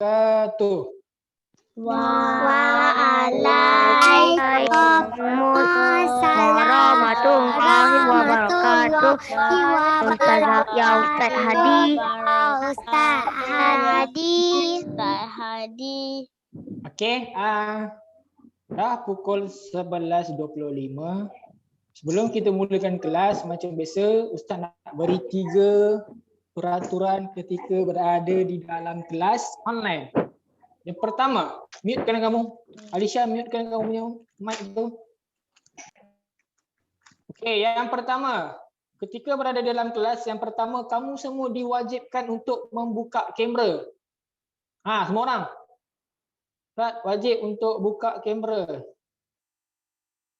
wabarakatuh. Waalaikumsalam warahmatullahi wabarakatuh. Ya Ustaz Hadi. Okey, dah pukul 11.25. Sebelum kita mulakan kelas, macam biasa, Ustaz nak beri 3 peraturan ketika berada di dalam kelas online. Yang pertama, mutekan kamu. Alisha, mutekan kamu punya mic tu. Okey, yang pertama, ketika berada dalam kelas, yang pertama kamu semua diwajibkan untuk membuka kamera. Semua orang. Ustaz wajib untuk buka kamera.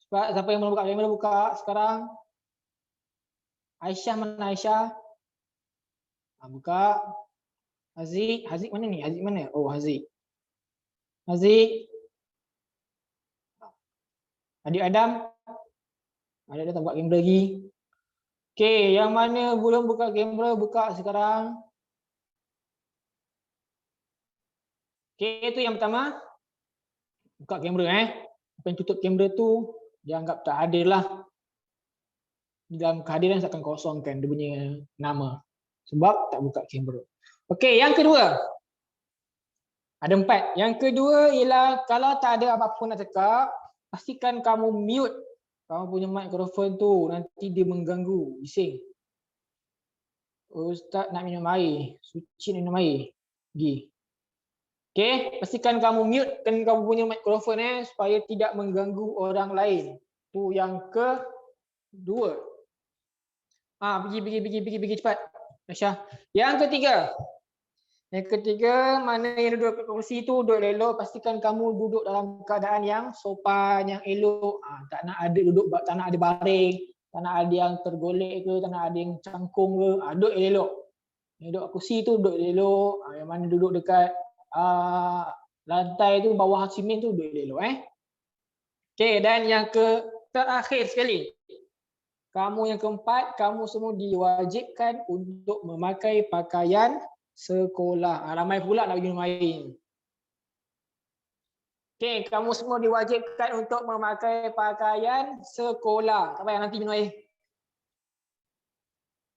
Sebab siapa yang belum buka kamera buka sekarang. Aisyah, mana Aisyah? Buka. Haziq mana ni? Haziq mana? Oh, Haziq. Adik Adam. Adik Adam tak buka kamera lagi. Okey, yang mana belum buka kamera buka sekarang. Okey, itu yang pertama. Buka kamera Apa yang tutup kamera tu dianggap tak hadir lah. Di dalam kehadiran akan kosongkan dia punya nama. Sebab tak buka kamera. Okey, yang kedua. Ada 4. Yang kedua ialah kalau tak ada apa-apa nak cakap, pastikan kamu mute. Kamu punya mikrofon tu, nanti dia mengganggu, bising. Ustaz nak minum air. Suci minum air. Pergi. Okey, pastikan kamu mute kan kamu punya mikrofon supaya tidak mengganggu orang lain. Tu yang kedua. Pergi cepat. Aisyah. Yang ketiga, mana yang duduk kat kursi tu duduk elok, pastikan kamu duduk dalam keadaan yang sopan, yang elok. Tak nak ada duduk, tak nak ada baring, tak nak ada yang tergolek ke, tak nak ada yang cangkung ke. Duduk elok. Yang duduk kursi tu duduk elok. Yang mana duduk dekat lantai tu, bawah simen tu duduk elok. Okey, dan yang terakhir sekali. Kamu yang keempat, kamu semua diwajibkan untuk memakai pakaian sekolah. Ramai pula nak pergi minum air. Okey, kamu semua diwajibkan untuk memakai pakaian sekolah. Tak payah nanti minum air.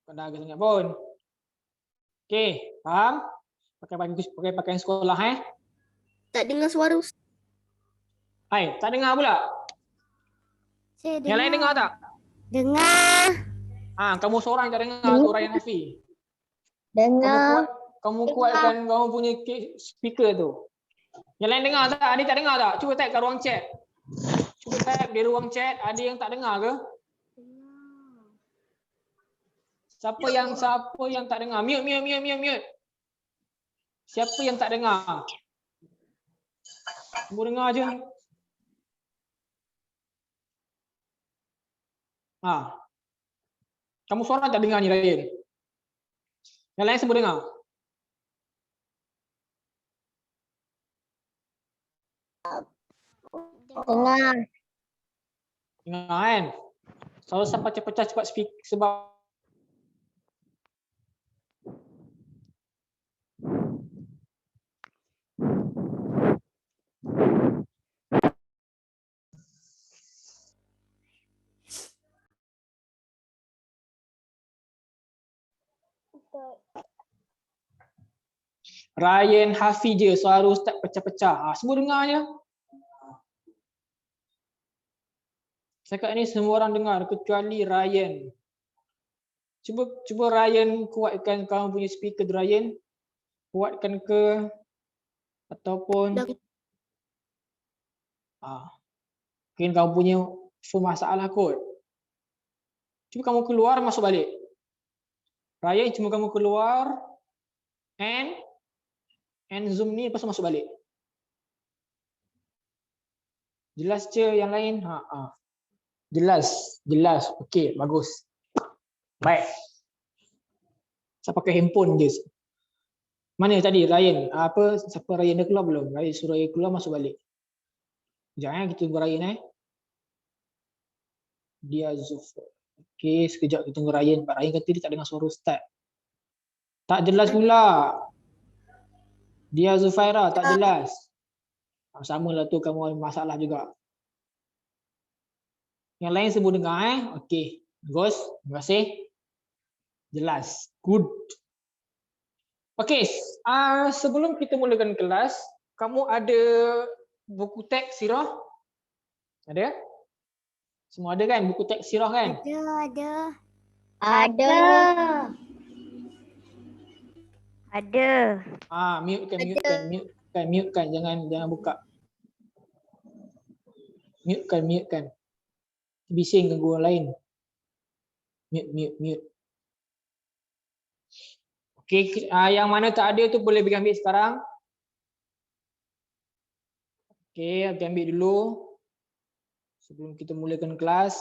Tak ada sangat pun. Okey, faham? Pakai pakaian sekolah Tak dengar suara Ustaz. Tak dengar pula. Yang lain dengar tak? Dengar. Kamu seorang tak dengar tu Ryan Hafi. Dengar. Kamu kuatkan kamu punya speaker tu. Yang lain dengar tak? Ada tak dengar tak? Cuba type kat ruang chat. Cuba type di ruang chat. Ada yang tak dengar ke? Siapa yang tak dengar? Mute. Siapa yang tak dengar? Semua dengar je. Kamu seorang tak dengar ni Ryan. Yang lain semua dengar. Dengar kan? Selalu sampai pecah cepat speak sebab Ryan Hafi je suara Ustaz pecah-pecah. Semua dengar je. Cakap ni semua orang dengar kecuali Ryan. Cuba Ryan kuatkan kamu punya speaker Ryan. Kuatkan ke ataupun mungkin kamu punya phone masalah kot. Cuba kamu keluar masuk balik. Ryan cuma kamu keluar and Zoom ni lepas tu masuk balik. Jelas je yang lain? Jelas. Okey, bagus. Baik. Saya pakai handphone je. Mana tadi Ryan? Siapa Ryan dah keluar belum? Ryan suruh Ryan keluar masuk balik. Sekejap kita tunggu Ryan Dia Zufar. Okey, sekejap kita tunggu Ryan. Pak Ryan kata dia tak dengar suara Ustaz. Tak jelas pula. Dia Zufaira tak jelas. Sama lah tu kamu ada masalah juga. Yang lain semua dengar Okey. Bagus. Terima kasih. Jelas. Good. Okey, sebelum kita mulakan kelas, kamu ada buku teks sirah? Ada? Semua ada kan buku teks sirah kan? Ada. Mute kan. Jangan buka. Mute kan. Bising ganggu orang lain. Mute. Okey, yang mana tak ada tu boleh pergi ambil sekarang. Okey, pergi ambil dulu. Sebelum kita mulakan kelas.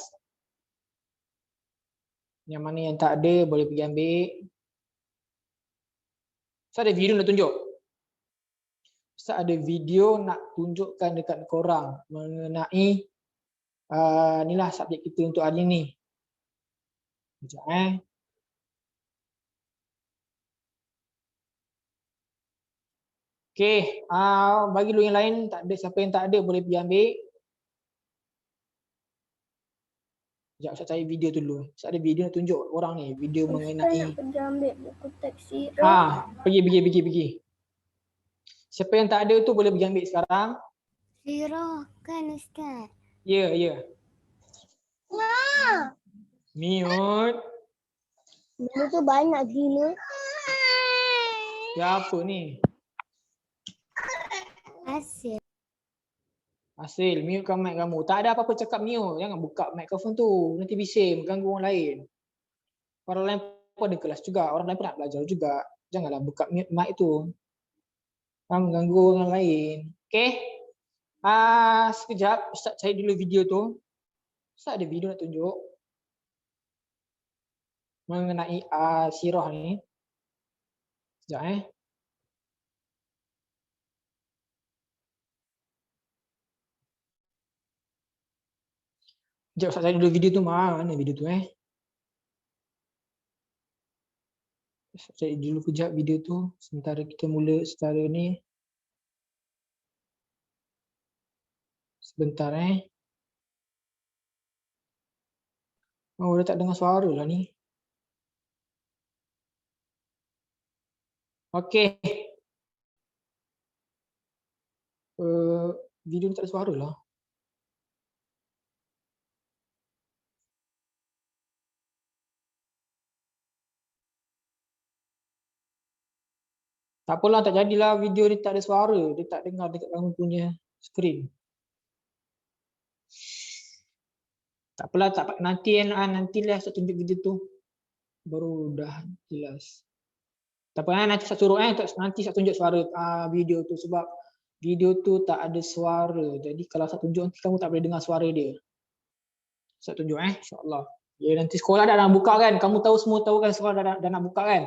Yang mana yang tak ada boleh pergi ambil. Ustaz ada video nak tunjuk. Ustaz ada video nak tunjukkan dekat korang mengenai inilah subjek kita untuk hari ni. Sekejap Okey, bagi lu yang lain tak ada, siapa yang tak ada boleh pergi ambil. Sekejap Ustaz cari video dulu. Ustaz ada video nak tunjuk orang ni, video mengenai Pergi ambil buku teks sirah. pergi. Siapa yang tak ada tu boleh pergi ambil sekarang. Sirah kan Ustaz? Ya. Mute. Benda tu banyak gila. Ya apa ni? Hasil, mutekan mic kamu. Tak ada apa-apa cakap mute. Jangan buka mikrofon tu. Nanti bising, mengganggu orang lain. Orang lain pun ada kelas juga. Orang lain pun nak belajar juga. Janganlah buka mute mic tu. Mengganggu orang lain. Okey. Sekejap. Ustaz cari dulu video tu. Ustaz ada video nak tunjuk. Mengenai sirah ni. Sekejap Sekejap Ustaz cari dulu video tu. Mana video tu Ustaz cari dulu kejap video tu. Sementara kita mula secara ni. Sebentar Oh, dah tak dengar suara lah ni. Okey. Video ni tak ada suara lah. Tak apalah, tak jadilah video ni tak ada suara. Dia tak dengar dekat kamu punya skrin. Tak apalah, nantilah saya tunjuk video tu. Baru dah jelas. Tak apa nanti saya suruh nanti saya tunjuk suara video tu sebab video tu tak ada suara. Jadi kalau saya tunjuk nanti kamu tak boleh dengar suara dia. Saya tunjuk insya-Allah. Ya nanti sekolah dah nak buka kan? Kamu tahu semua tahu kan sekolah dah nak buka kan?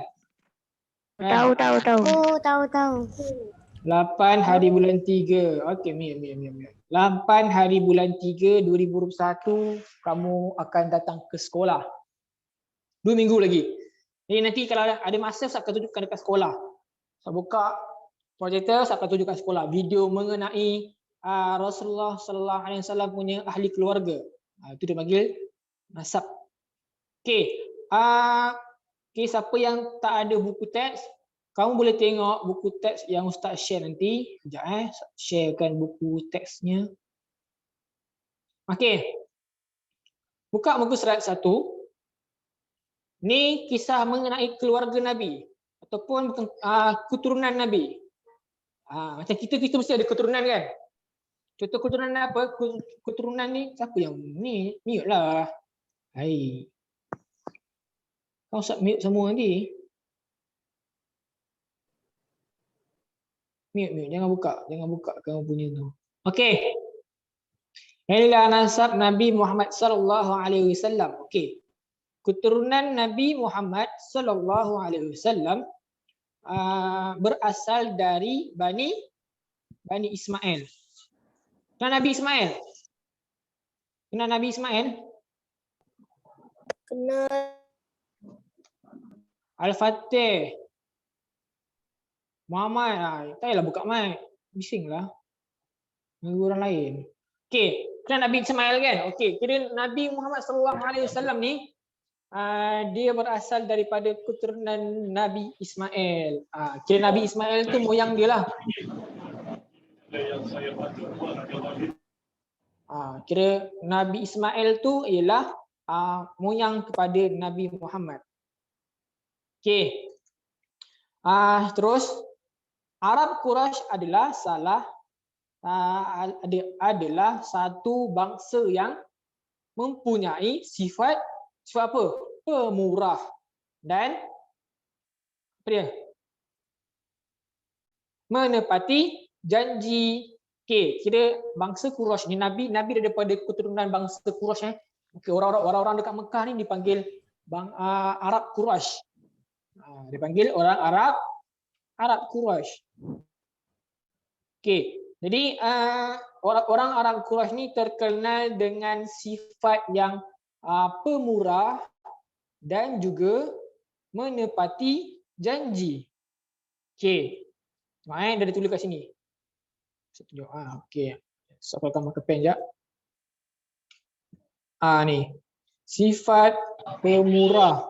Tahu. Oh, tahu. 8 hari bulan 3. Okey, Mia. 8 hari bulan 3 2021 kamu akan datang ke sekolah. 2 minggu lagi. Jadi nanti kalau ada masa saya akan tunjukkan dekat sekolah. Saya buka projektor, saya akan tunjukkan sekolah video mengenai Rasulullah sallallahu alaihi wasallam punya ahli keluarga. Itu dia panggil nasab. Okey. Siapa yang tak ada buku teks, kamu boleh tengok buku teks yang Ustaz share nanti. Sekejap sharekan buku teksnya. Okey. Buka muka surat 1. Ni kisah mengenai keluarga Nabi ataupun keturunan Nabi. Macam kita mesti ada keturunan kan? Contoh keturunan apa? Keturunan ni siapa yang ni? Mute lah. Hai. Kau submit semua nanti. Mute. Jangan buka kamu punya tu. Okey. Inilah nasab Nabi Muhammad sallallahu alaihi wasallam. Okey. Keturunan Nabi Muhammad sallallahu alaihi wasallam berasal dari Bani Ismail. Kenal Nabi Ismail? Kenal. Al-Fatih. Muhammad. Tak payahlah buka mic. Bisinglah. Mengganggu orang lain. Okey, kira Nabi Ismail kan? Okey, kira Nabi Muhammad SAW ni dia berasal daripada keturunan Nabi Ismail. Kira Nabi Ismail tu moyang dia lah. Kira Nabi Ismail tu ialah moyang kepada Nabi Muhammad. Okey. Terus Arab Quraisy adalah adalah satu bangsa yang mempunyai sifat apa? Pemurah dan apa dia? Menepati janji. Okey, kira bangsa Quraisy ni Nabi daripada keturunan bangsa Quraisy. Okey, orang-orang dekat Mekah ni dipanggil Arab Quraisy. Dipanggil orang Arab Quraisy. Okey. Jadi orang Arab Quraisy ni terkenal dengan sifat yang pemurah dan juga menepati janji. Okey. Dah ditulis kat sini. Saya tunjuk. Okey. So aku akan pakai pen jap. Ni. Sifat pemurah.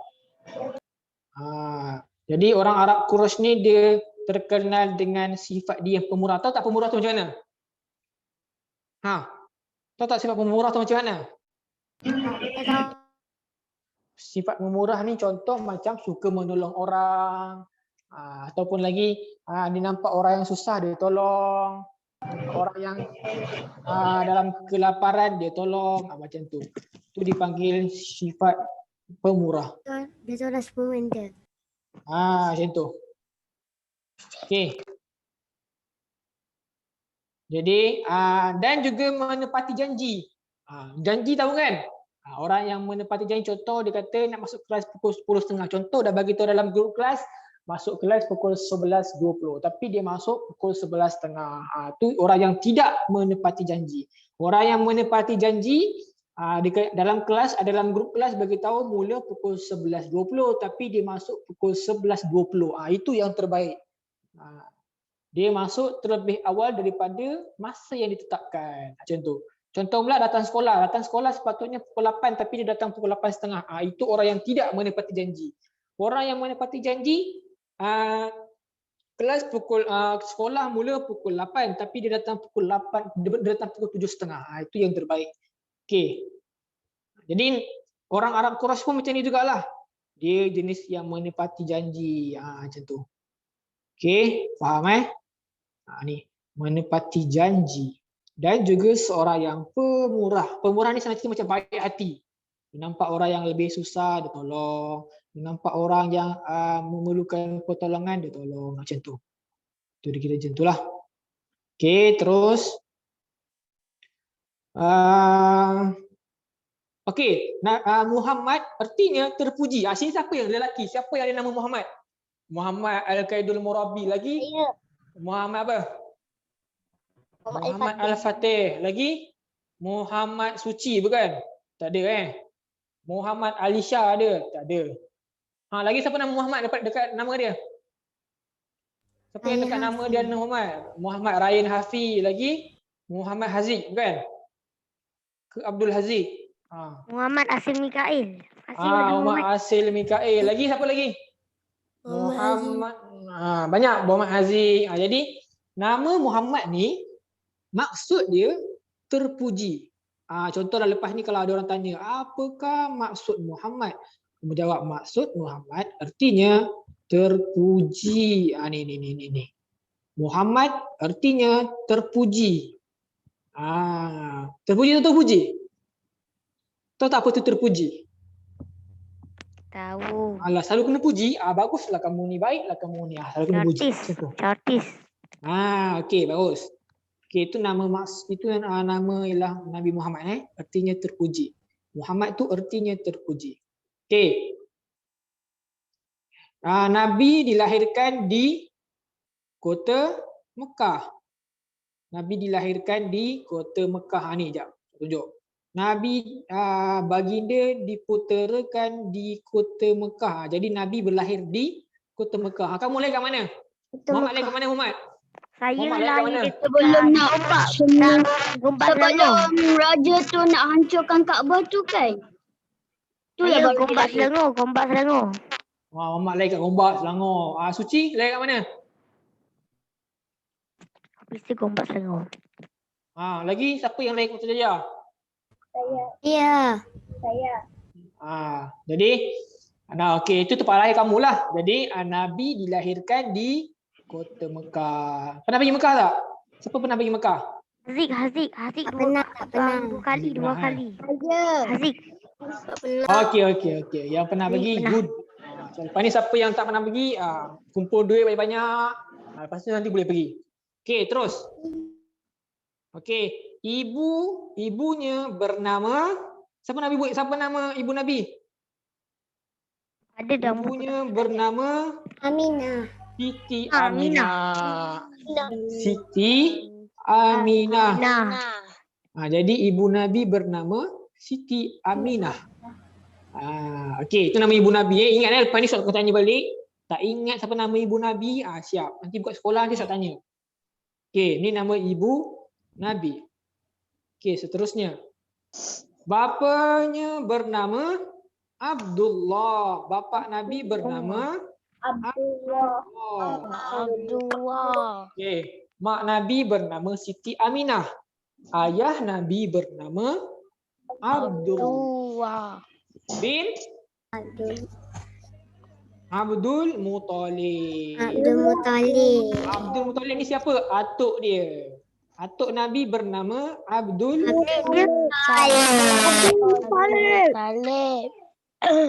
Jadi orang Arab Quraisy ni dia terkenal dengan sifat dia pemurah. Tahu tak pemurah tu macam mana? Tahu tak sifat pemurah tu macam mana? Sifat pemurah ni contoh macam suka menolong orang, ataupun lagi dia nampak orang yang susah dia tolong, orang yang dalam kelaparan dia tolong, macam tu. Itu dipanggil sifat pemurah. Dia tolong sepuluh dia. Macam tu. Okey. Jadi dan juga menepati janji. Janji tahu kan? Orang yang menepati janji, contoh dia kata nak masuk kelas pukul 10.30. Contoh dah bagi tahu dalam grup kelas masuk kelas pukul 11.20 tapi dia masuk pukul 11.30. Tu orang yang tidak menepati janji. Orang yang menepati janji dalam kelas, dalam grup kelas bagi tahu mula pukul 11.20 tapi dia masuk pukul 11.20. Itu yang terbaik. Dia masuk terlebih awal daripada masa yang ditetapkan. Macam tu. Contoh pula datang sekolah sepatutnya pukul 8 tapi dia datang pukul 8.30. Itu orang yang tidak menepati janji. Orang yang menepati janji, kelas sekolah mula pukul 8 tapi dia datang pukul 7.30. Itu yang terbaik. Okey. Jadi orang Arab Quraisy pun macam ni jugalah. Dia jenis yang menepati janji. Macam tu. Okey, faham ni, menepati janji. Dan juga seorang yang pemurah. Pemurah ni sebenarnya macam baik hati. Dia nampak orang yang lebih susah, dia tolong. Dia nampak orang yang memerlukan pertolongan, dia tolong. Macam tu. Itu dia kira macam tu lah. Okey, terus. Okey, Muhammad artinya terpuji. Sini siapa yang lelaki? Siapa yang ada nama Muhammad? Muhammad Al-Qaidul Murabi lagi? Muhammad apa? Muhammad Al-Fatih lagi? Muhammad Suci bukan? Tak ada Muhammad Alisha ada? Tak ada. Lagi siapa nama Muhammad dekat nama dia? Siapa yang dekat nama dia Muhammad? Muhammad Ryan Hafi lagi? Muhammad Haziq bukan? Ke Abdul Haziq? Muhammad Asil Mikail. Muhammad Asil Mikail. Lagi siapa lagi? Muhammad. Banyak Muhammad Haziq. Jadi nama Muhammad ni maksud dia terpuji. Contohlah lepas ni kalau ada orang tanya, apakah maksud Muhammad? Kamu jawab maksud Muhammad artinya terpuji. Ni. Muhammad artinya terpuji. Terpuji atau terpuji? Tahu tak apa tu terpuji? Tahu. Selalu kena puji. Baguslah kamu ni, baiklah kamu ni. Selalu kena puji. Chartis. Okey, bagus. Okey, itu nama nama ialah Nabi Muhammad artinya terpuji. Muhammad tu artinya terpuji. Okey. Nabi dilahirkan di kota Mekah. Nabi dilahirkan di kota Mekah. Ni jap, tunjuk. Nabi baginda diputerakan di kota Mekah. Jadi Nabi berlahir di kota Mekah. Kamu lahir kat mana? Muhammad lain ke mana Muhammad? Saya Muhammad lain kat mana? lahir Sebelum nak Gombak Selangor. sebelum raja tu nak hancurkan Kaabah tu kan. Tu lah Saya baru dia Gombak lahir. Selangor, Gombak Selangor. Muhammad lain kat Gombak, Selangor. Suci lain kat mana? Mesti Gombak Selangor. Lagi siapa yang lain kat Putrajaya? Ya. Jadi okey, itu tempat lahir kamu lah. Jadi Nabi dilahirkan di kota Mekah. Pernah pergi Mekah tak? Siapa pernah pergi Mekah? Haziq Tak pernah. dua kali. Saja. Haziq. Okey. Yang pernah pergi, Pernah. good. Lepas ni siapa yang tak pernah pergi, kumpul duit banyak-banyak. Lepas tu nanti boleh pergi. Okey, terus. Okey, ibunya bernama, siapa nama ibu Nabi? Ada dalam buku. Ibunya bernama Aminah. Siti Aminah. Aminah. Siti Aminah. Jadi ibu Nabi bernama Siti Aminah. Okey, itu nama ibu Nabi. Ingat lepas ni soal kau tanya balik. Tak ingat siapa nama ibu Nabi? Siap. Nanti buka sekolah nanti soal tanya. Okey, ni nama ibu Nabi. Okey, seterusnya. Bapanya bernama Abdullah. Bapa Nabi bernama Abdullah. Okey, mak Nabi bernama Siti Aminah. Ayah Nabi bernama Abdullah bin Abdul Muttalib. Abdul Muttalib ni siapa? Atuk dia. Atuk Nabi bernama Abdul Talib.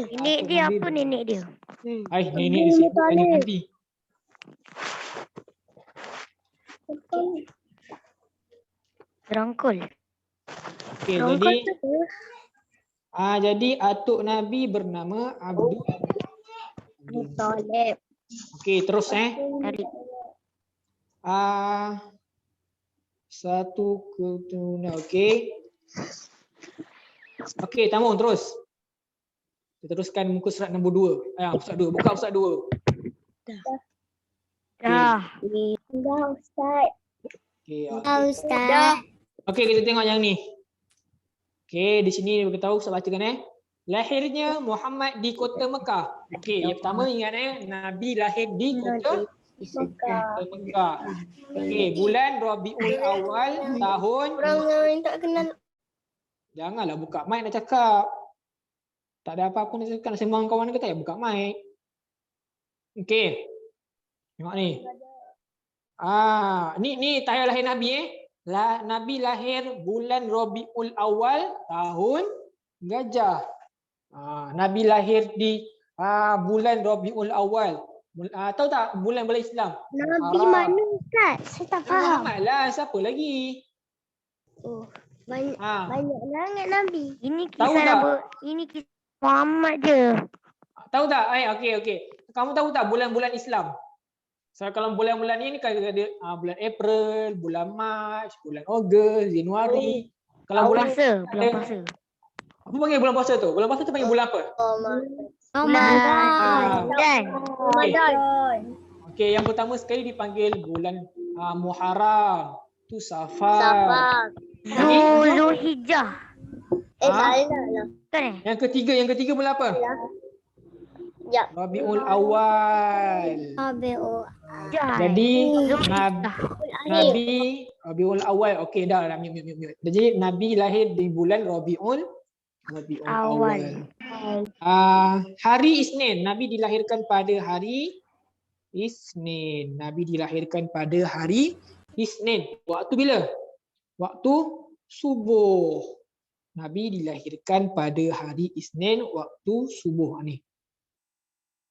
Nenek dia apa nenek dia? Nenek dia sibuk tanya nanti. Rangkul. Okey, jadi atuk Nabi bernama Abdul Talib. Okey, terus Tarik. Satu keturunan. Okey. Okey, Tamun terus. Kita teruskan muka surat nombor 2. Surat 2. Buka surat 2. Dah. Dah Ustaz. Okey. Ustaz. Okey, kita tengok yang ni. Okey, di sini kita tahu, saya bacakan Lahirnya Muhammad di kota Mekah. Okey, yang pertama ingat Nabi lahir di kota Mekah. Okey, bulan Rabiul Awal tahun. Orang yang tak kenal. Janganlah buka mic nak cakap. Tak ada apa-apa nak cakap, nak sembang kawan ke tak buka mic. Okey. Tengok ni. Ni tarikh lahir Nabi Nabi lahir bulan Rabiul Awal tahun Gajah. Nabi lahir di bulan Rabiul Awal. Tahu tak bulan-bulan Islam? Nabi mana Ustaz? Saya tak faham. Muhammad lah, siapa lagi? Banyak sangat Nabi. Ini Tahu kisah tak? ini kisah Muhammad je. Tahu tak? Okey. Kamu tahu tak bulan-bulan Islam? So, kalau bulan-bulan ni kan ada bulan April, bulan Mac, bulan Ogos, Januari. Kalau bulan Puasa. apa panggil bulan puasa tu? Bulan puasa tu panggil bulan apa? Ramadan. Okey, yang pertama sekali dipanggil bulan Muharram. Tu Safar. Zulhijjah. Salah lah. Kan Yang ketiga bulan apa? Ya. Rabiul Awal. Jadi Nabi Rabiul Awal. Okey dah mute. Jadi Nabi lahir di bulan Rabiul Awal. Hari Isnin, Nabi dilahirkan pada hari Isnin. Waktu bila? Waktu subuh. Nabi dilahirkan pada hari Isnin waktu subuh ni.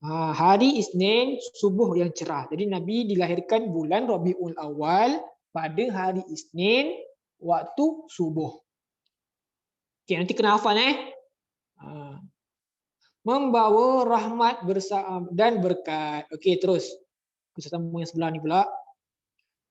Hari Isnin subuh yang cerah. Jadi Nabi dilahirkan bulan Rabiul Awal pada hari Isnin waktu subuh. Okey, nanti kena hafal membawa rahmat dan berkat. Okey, terus. Kita sambung yang sebelah ni pula.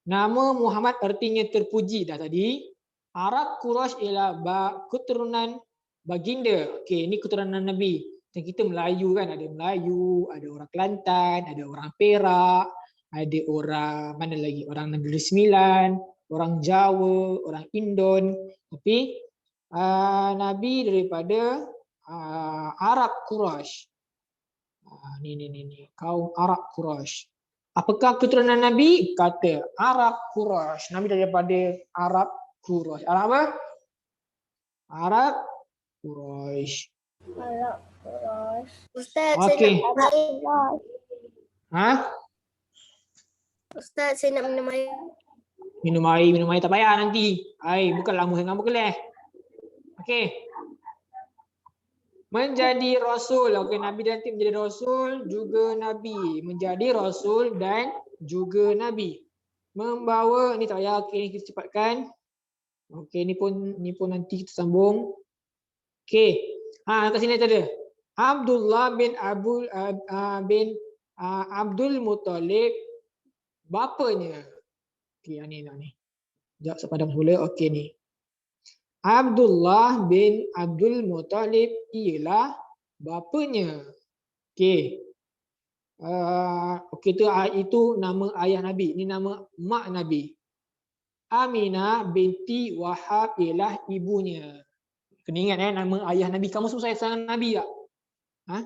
Nama Muhammad artinya terpuji dah tadi. Arab Quraisy ialah keturunan baginda. Okey, ini keturunan Nabi. Dan kita Melayu kan, ada Melayu, ada orang Kelantan, ada orang Perak, ada orang mana lagi? Orang Negeri Sembilan, orang Jawa, orang Indon. Tapi Nabi daripada Arab Quraisy. Ni kaum Arab Quraisy. Apakah keturunan Nabi? Kata Arab Quraisy. Nabi daripada Arab Quraisy. Arab apa? Arab Quraisy. Ustaz, Okey. saya nak minum air. Ha? Ustaz, saya nak minum air. Minum air tak payah nanti. Air bukan lama sangat berkeleh. Okey. Menjadi rasul. Okey, Nabi nanti menjadi rasul juga nabi. Menjadi rasul dan juga nabi. Membawa ni tak payah. Okey, kita cepatkan. Okey, ni pun nanti kita sambung. Okey. Kat sini ada. Abdullah bin Abdul Muttalib bapanya. Okey, ni. Sekejap sepadam semula. Okey ni. Abdullah bin Abdul Muttalib ialah bapanya. Okey. Okey, itu nama ayah Nabi. Ini nama mak Nabi. Aminah binti Wahab ialah ibunya. Kena ingat nama ayah Nabi. Kamu semua sayang Nabi tak? Ha?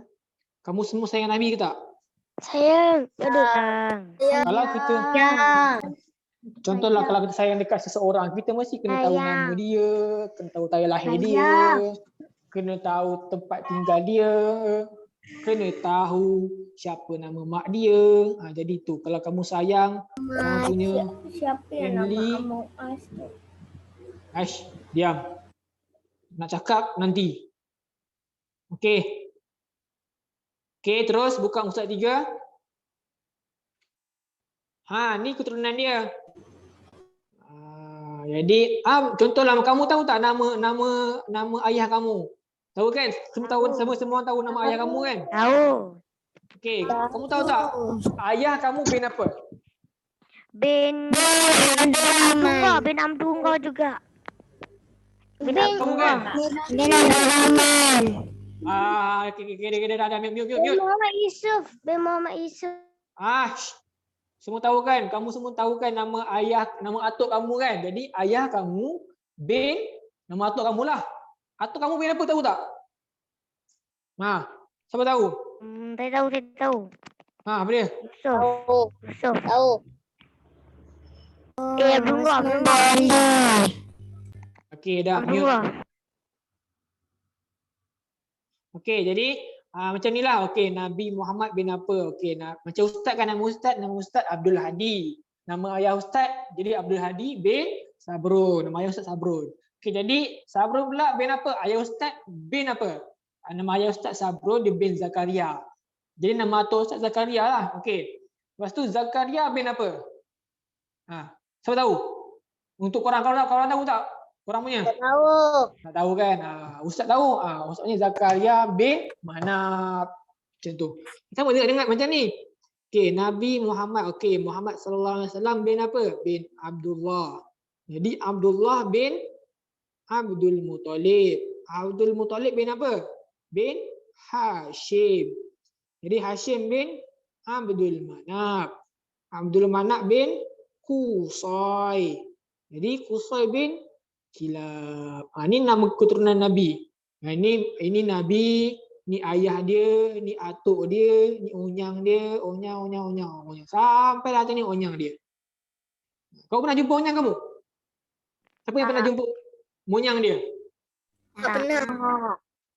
Kamu semua sayang Nabi ke tak? Sayang. Kalau kita contohlah kalau kita sayang dekat seseorang, kita mesti kena tahu nama dia, kena tahu tarikh lahir dia, kena tahu tempat tinggal dia, kena tahu siapa nama mak dia. Jadi tu kalau kamu sayang kamu punya Siapa yang family. nama Among Us tu? Aish, diam. Nak cakap nanti. Okey. Okey, terus buka Ustaz 3. Ni keturunan dia. Jadi contohlah kamu tahu tak nama ayah kamu? Tahu kan? Semua tahu nama ayah kamu kan? Tahu. Okey, kamu tahu tak ayah kamu bin apa? Bin Abdullah juga. Bin Kamu kan? Okey, dah mute. Muhammad Yusuf. Bin Muhammad Yusuf. Semua tahu kan? Kamu semua tahu kan nama atuk kamu kan? Jadi ayah kamu bin nama atuk kamu lah. Atuk kamu bin apa tahu tak? Siapa tahu? Saya tahu. Apa dia? Yusuf. Tahu. Abdullah. Okey, dah mute. Abdullah. Okey, jadi macam ni lah. Okey, Nabi Muhammad bin apa? Okey, macam ustaz kan, nama ustaz Abdul Hadi. Nama ayah ustaz jadi Abdul Hadi bin Sabrun. Nama ayah ustaz Sabrun. Okey, jadi Sabrun pula bin apa? Ayah ustaz bin apa? Nama ayah ustaz Sabrun dia bin Zakaria. Jadi nama atuk ustaz Zakaria lah. Okey. Lepas tu Zakaria bin apa? Siapa tahu? Untuk korang tahu tak? Korang punya? Tahu. Tak tahu kan? Ustaz tahu. Ustaznya Zakaria bin Manab. Macam tu. Kita boleh dengar macam ni. Okey, Nabi Muhammad. Okey, Muhammad sallallahu alaihi wasallam bin apa? Bin Abdullah. Jadi Abdullah bin Abdul Muttalib. Abdul Muttalib bin apa? Bin Hashim. Jadi Hashim bin Abdul Manab. Abdul Manab bin Qusay. Jadi Qusay bin Kilab. Ini nama keturunan Nabi. Ini Nabi, ni ayah dia, ni atuk dia, ni unyang dia, unyang. Sampai lah ni unyang dia. Kau pernah jumpa unyang kamu? Siapa yang pernah jumpa unyang dia? Tak pernah.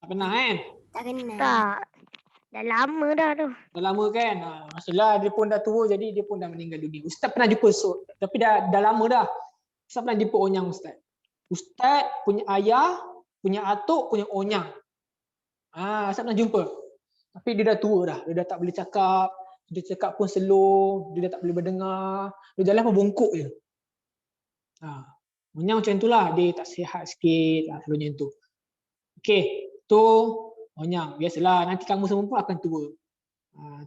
Tak pernah kan? Tak kenal. Tak. Dah lama dah tu. Dah lama kan? Masalah dia pun dah tua jadi dia pun dah meninggal dunia. Ustaz pernah jumpa tapi dah lama dah. Ustaz pernah jumpa unyang Ustaz. Ustaz punya ayah, punya atuk, punya onyang. Saya pernah jumpa. Tapi dia dah tua dah. Dia dah tak boleh cakap. Dia cakap pun slow. Dia dah tak boleh berdengar. Dia jalan pun bongkok je. Onyang macam itulah. Dia tak sihat sikit. Selalunya tu. Okey. Tu onyang. Biasalah. Nanti kamu semua pun akan tua.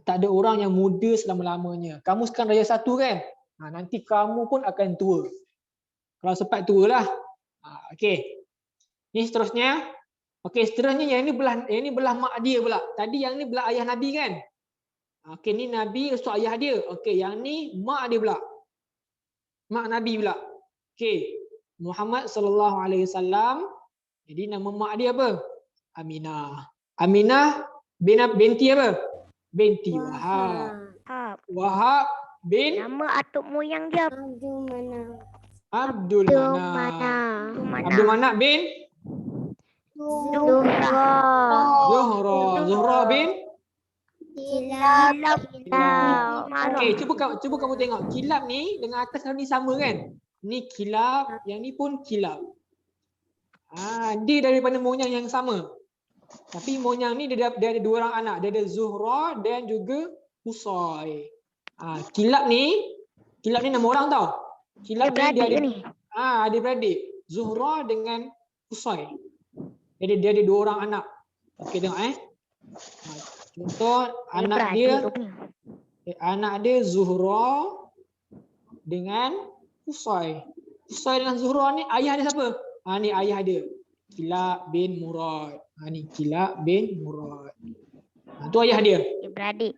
Tak ada orang yang muda selama-lamanya. Kamu sekarang darjah 1 kan? Nanti kamu pun akan tua. Kalau sempat tua lah. Okey. Ni seterusnya. Okey, seterusnya yang ni belah mak dia pula. Tadi yang ni belah ayah Nabi kan? Okey, ni Nabi restu ayah dia. Okey, yang ni mak dia pula. Mak Nabi pula. Okey. Muhammad sallallahu alaihi wasallam. Jadi nama mak dia apa? Aminah. Aminah binti apa? Binti Wahab. Wahab bin Nama atuk moyang dia. Abdul Manaf. Abdul Manaf. Abdul Manaf bin Zuhra. Zuhra. Zuhra bin Kilab. okey, cuba kamu tengok. Kilab ni dengan atas ni sama kan? Ni kilab, yang ni pun kilab. Dia daripada moyang yang sama. Tapi moyang ni dia ada dua orang anak. Dia ada Zuhra dan juga Qusay. Kilab ni nama orang tau. Kilab ni dia ada ni. adik-beradik. Zuhra dengan Qusay. Jadi dia ada dua orang anak. Okey tengok contoh anak dia Zuhra dengan Qusay. Qusay dengan Zuhra ni ayah dia siapa? Ni ayah dia. Kilab bin Murad. Ni Kilab bin Murad. Tu ayah dia. Beradik.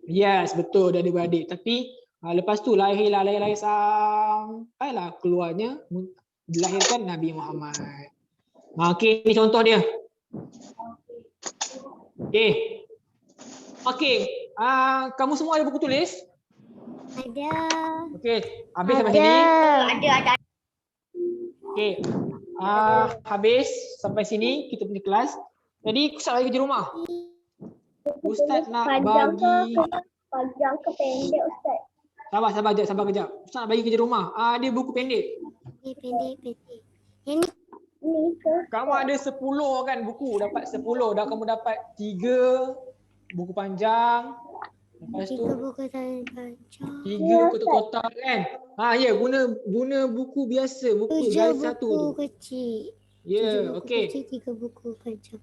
Yes, betul, dia ada beradik. Tapi lepas tu lahir sampailah keluarnya dilahirkan Nabi Muhammad. Okey, ni contoh dia. Okey, kamu semua ada buku tulis? Ada. Okey, habis sampai sini. Ada. Okey. Habis sampai sini kita punya kelas. Jadi Ustaz bagi kerja rumah. Ustaz nak bagi Panjang ke pendek Ustaz? sabar kejap. Ustaz nak bagi kerja rumah. Dia buku pendek. Pendek. Yang ni ke? Kamu ada 10 kan buku, dapat 10. Dah kamu dapat 3 buku panjang. Lepas tu 3 buku panjang. 3 kotak-kotak kan. Ya, guna buku biasa, buku garis 1 tu. buku kecil. Ya, okey. 3 buku panjang.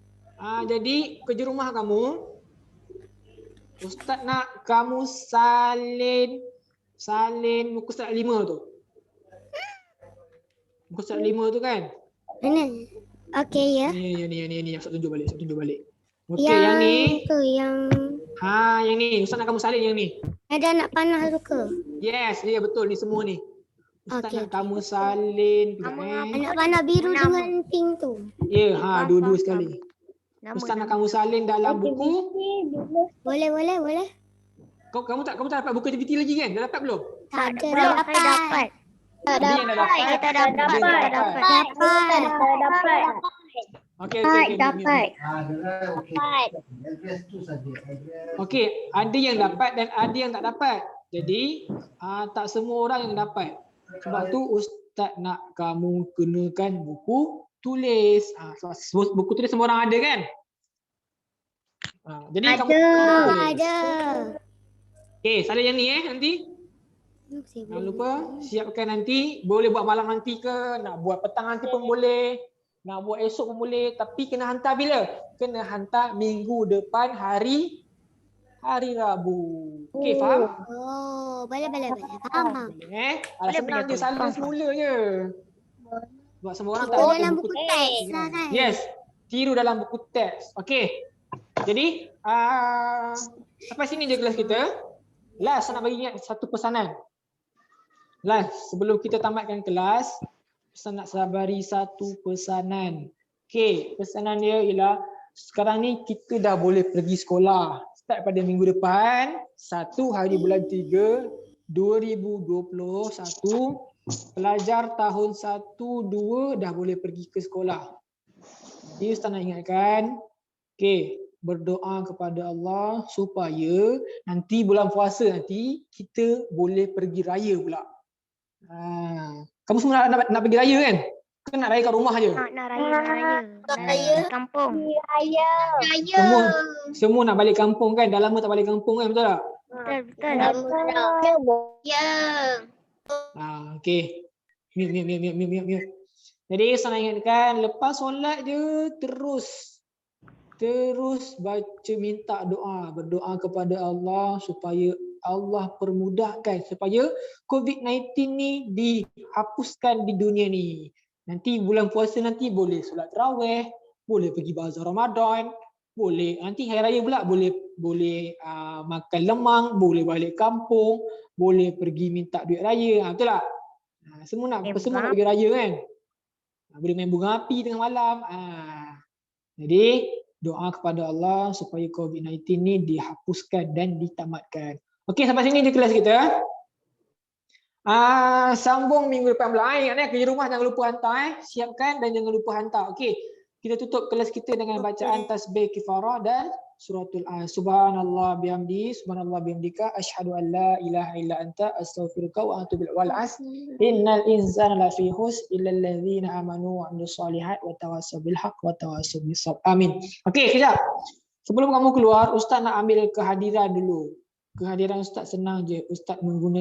Jadi kerja rumah kamu, Ustaz nak kamu salin muka surat 5 tu. Muka surat 5 tu kan? Mana? Okey ya. Ni Ustaz tunjuk balik. Okey, yang ni. Tu yang Yang ni Ustaz nak kamu salin yang ni. ada anak panah tu ke? Yes, ya betul ni semua ni. Ustaz Okey, nak kamu salin. Anak panah biru dengan pink tu. Ya, dua-dua sekali. Ustaz nak kamu salin dalam buku. Boleh. Kamu tak dapat buku aktiviti lagi kan? Dah dapat belum? Tak ada. Belum, saya dapat. Ada yang dah dapat. Kita dapat. Dapat. Okey. Dapat. Okey, ada yang dapat dan ada yang tak dapat. Jadi, tak semua orang yang dapat. Sebab tu Ustaz nak kamu kenakan buku tulis. Buku tulis semua orang ada kan? Jadi kamu Ada. Okey, salin yang ni nanti. Jangan lupa siapkan nanti. Boleh buat malam nanti ke, nak buat petang nanti pun boleh. Nak buat esok pun boleh. Tapi kena hantar bila? Kena hantar minggu depan hari Rabu. Okey, faham? Oh, boleh. Faham. Senang je, salin semula je. Sebab semua orang tak Itu ada dalam buku teks lah kan? Yes, tiru dalam buku teks. Okey. Jadi, sampai sini je kelas kita. Last, saya nak bagi ingat satu pesanan. Last, sebelum kita tamatkan kelas, saya nak sabari satu pesanan. Okey, pesanan dia ialah sekarang ni kita dah boleh pergi sekolah. Start pada minggu depan, 1 hari bulan 3, 2021. Pelajar tahun 1, 2 dah boleh pergi ke sekolah. Jadi Ustaz nak ingatkan, berdoa kepada Allah supaya nanti bulan puasa nanti kita boleh pergi raya pula. Kamu semua nak pergi raya kan? Kan nak raya kat rumah je? Nak raya. Kampung. Semua nak balik kampung kan? Dah lama tak balik kampung kan? Betul tak? Betul. Ya. Okey. Mute. Jadi saya nak ingatkan, lepas solat je terus baca, minta doa, berdoa kepada Allah supaya Allah permudahkan supaya COVID-19 ni dihapuskan di dunia ni. Nanti bulan puasa nanti boleh solat tarawih, boleh pergi bazar Ramadan, Boleh. Nanti hari raya pula boleh makan lemang, boleh balik kampung, boleh pergi minta duit raya. Betul tak? Semua nak pergi raya kan. Boleh main bunga api tengah malam. Jadi doa kepada Allah supaya COVID-19 ni dihapuskan dan ditamatkan. Okey, sampai sini di kelas kita. Sambung minggu depan pula. Ingat kerja rumah jangan lupa hantar. Siapkan dan jangan lupa hantar. Okey. Kita tutup kelas kita dengan bacaan tasbih kifarah dan suratul subhanallah bihamdika asyhadu an la ilaha illa anta astaghfiruka wa atubu ilaik. Wal asr innal insana lafi khusr illa allazina amanu wa amilus solihat wa tawassaw bil haqq wa tawassaw bis sabr. Amin. Okey, kejap. Sebelum kamu keluar, ustaz nak ambil kehadiran dulu. Kehadiran ustaz senang je. Ustaz menggunakan